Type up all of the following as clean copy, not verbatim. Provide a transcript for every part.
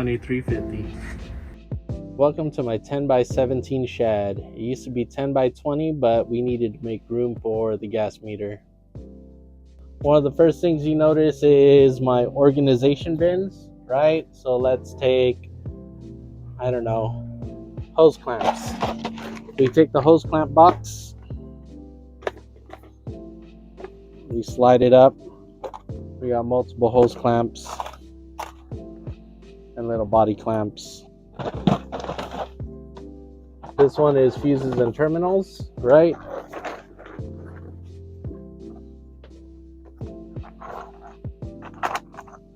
$23.50. Welcome to my 10 by 17 shed. It used to be 10 by 20, but we needed to make room for the gas meter. One of the first things you notice is my organization bins, right? So let's take, I don't know, hose clamps. We take the hose clamp box, we slide it up. We got multiple hose clamps and little body clamps. This one is fuses and terminals, right?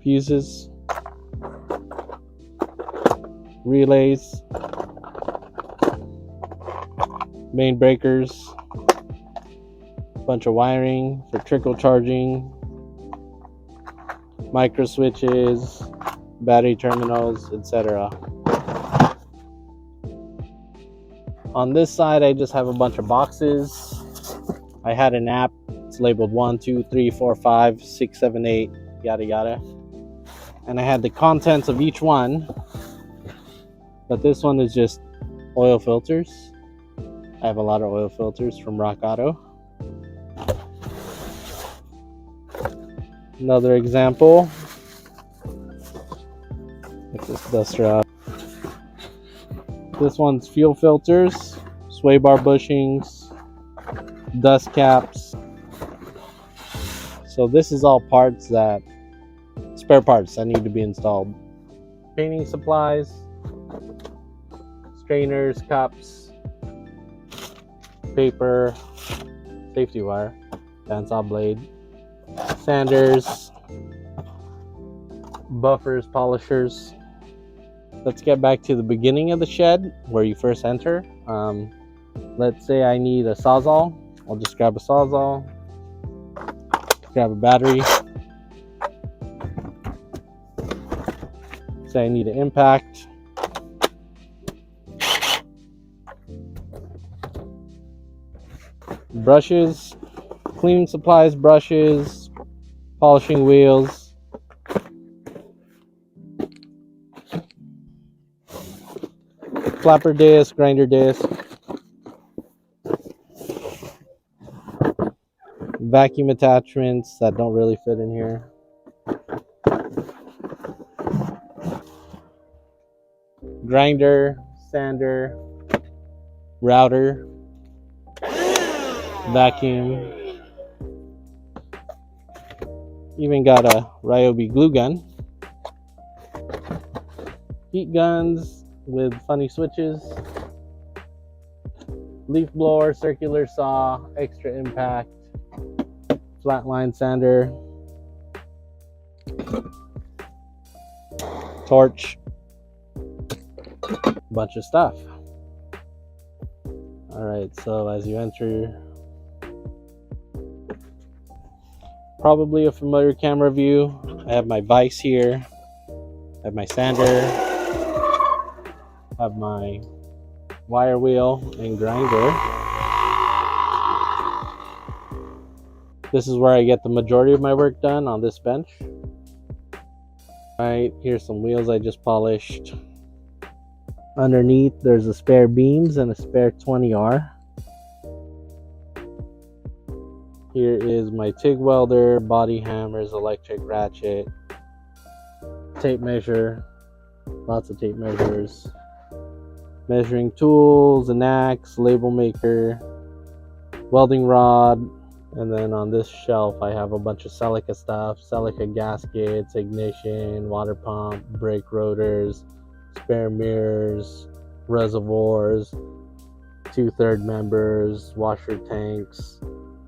Fuses, relays, main breakers, bunch of wiring for trickle charging, micro switches, battery terminals, etc. On this side, I just have a bunch of boxes. I had an app. It's labeled 1, 2, 3, 4, 5, 6, 7, 8, yada yada. And I had the contents of each one. But this one is just oil filters. I have a lot of oil filters from Rock Auto. Another example. Get this duster out. This one's fuel filters, sway bar bushings, dust caps. So this is all spare parts that need to be installed. Painting supplies, strainers, cups, paper, safety wire, bandsaw blade, sanders, buffers, polishers. Let's get back to the beginning of the shed where you first enter. Let's say I need a sawzall. I'll just grab a sawzall, grab a battery. Say I need an impact. Brushes, cleaning supplies, brushes, polishing wheels, flapper disc, grinder disc, vacuum attachments that don't really fit in here, grinder, sander, router, vacuum. Even got a Ryobi glue gun, heat guns with funny switches, leaf blower, circular saw, extra impact, flatline sander, torch, bunch of stuff. Alright, so as you enter, probably a familiar camera view. I have my vise here, I have my sander, I have my wire wheel and grinder. This is where I get the majority of my work done, on this bench. Alright, here's some wheels I just polished. Underneath there's a spare beams and a spare 20R. Here is my TIG welder, body hammers, electric ratchet, tape measure, lots of tape measures, measuring tools, an axe, label maker, welding rod, and then on this shelf I have a bunch of Celica stuff, Celica gaskets, ignition, water pump, brake rotors, spare mirrors, reservoirs, 2/3 members, washer tanks,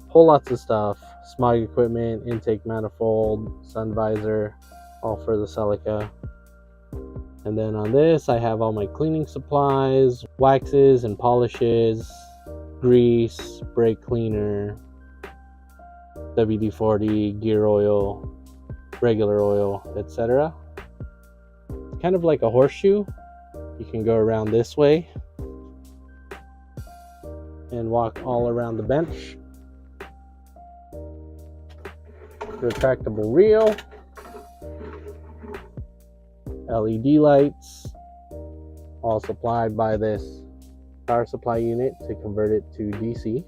whole lots of stuff, smog equipment, intake manifold, sun visor, all for the Celica. And then on this I have all my cleaning supplies, waxes and polishes, grease, brake cleaner, WD-40, gear oil, regular oil, etc. It's kind of like a horseshoe. You can go around this way and walk all around the bench. Retractable reel, LED lights, all supplied by this power supply unit to convert it to DC.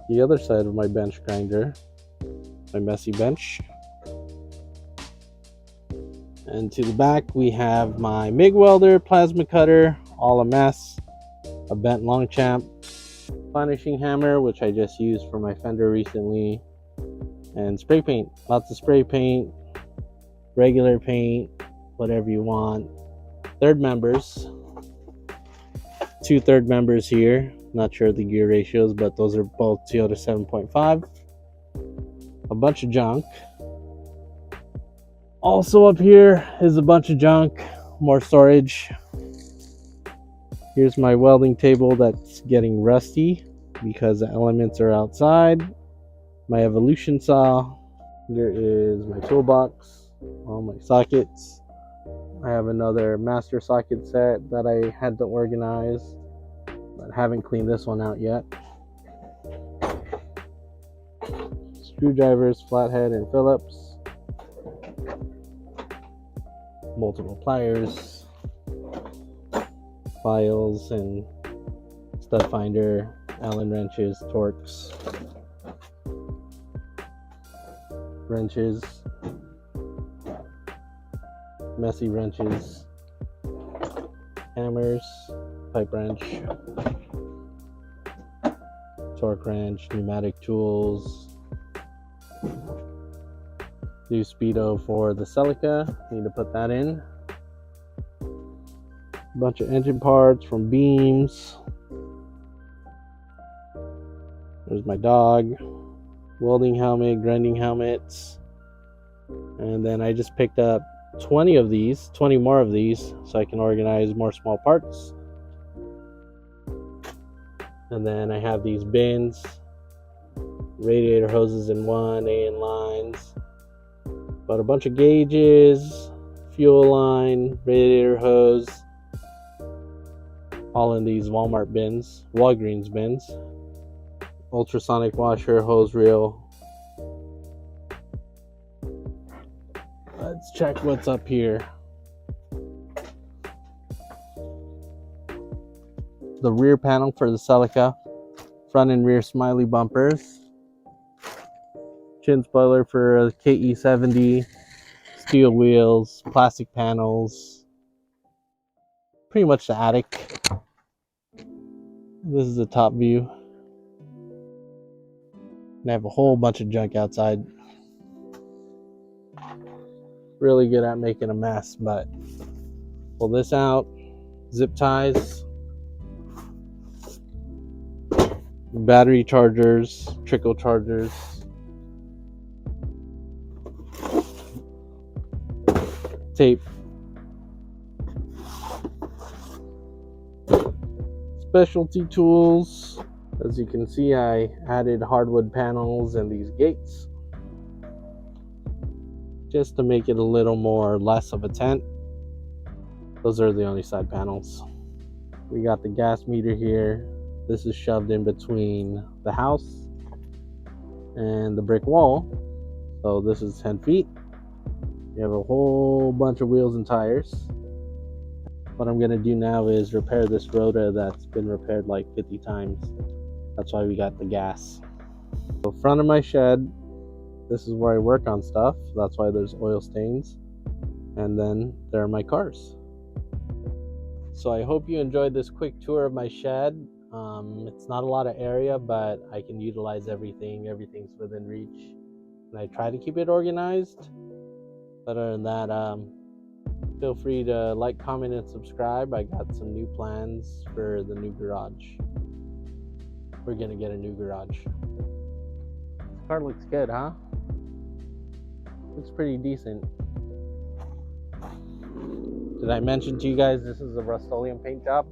The other side of my bench grinder, my messy bench. And to the back we have my MIG welder, plasma cutter, all a mess, a bent Longchamp finishing hammer, which I just used for my fender recently, and spray paint. Lots of spray paint, regular paint, whatever you want. Third members, 2 third members here. Not sure the gear ratios, but those are both Toyota 7.5. A bunch of junk. Also up here is a bunch of junk, more storage. Here's my welding table that's getting rusty because the elements are outside. My evolution saw. Here is my toolbox, all my sockets. I have another master socket set that I had to organize, but haven't cleaned this one out yet. Screwdrivers, flathead and Phillips. Multiple pliers, files and stud finder, Allen wrenches, Torx, wrenches, messy wrenches, hammers, pipe wrench, torque wrench, pneumatic tools, new speedo for the Celica, need to put that in. A bunch of engine parts from beams. There's my dog, welding helmet, grinding helmets, and then I just picked up 20 more of these so I can organize more small parts. And then I have these bins, radiator hoses in one, AN lines, but a bunch of gauges, fuel line, radiator hose, all in these Walmart bins, Walgreens bins. Ultrasonic washer, hose reel. Let's check what's up here. The rear panel for the Celica, front and rear smiley bumpers, chin spoiler for a KE70, steel wheels, plastic panels, pretty much the attic. This is the top view. And I have a whole bunch of junk outside. Really good at making a mess, but pull this out, zip ties, battery chargers, trickle chargers, tape, specialty tools. As you can see, I added hardwood panels and these gates just to make it a little more less of a tent. Those are the only side panels. We got the gas meter here. This is shoved in between the house and the brick wall. So this is 10 feet. You have a whole bunch of wheels and tires. What I'm gonna do now is repair this rotor that's been repaired like 50 times. That's why we got the gas. The front of my shed, this is where I work on stuff. That's why there's oil stains. And then there are my cars. So I hope you enjoyed this quick tour of my shed. It's not a lot of area, but I can utilize everything. Everything's within reach. And I try to keep it organized. But other than that, feel free to like, comment, and subscribe. I got some new plans for the new garage. We're gonna get a new garage. This car looks good, huh? Looks pretty decent. Did I mention to you guys this is a Rust-Oleum paint job?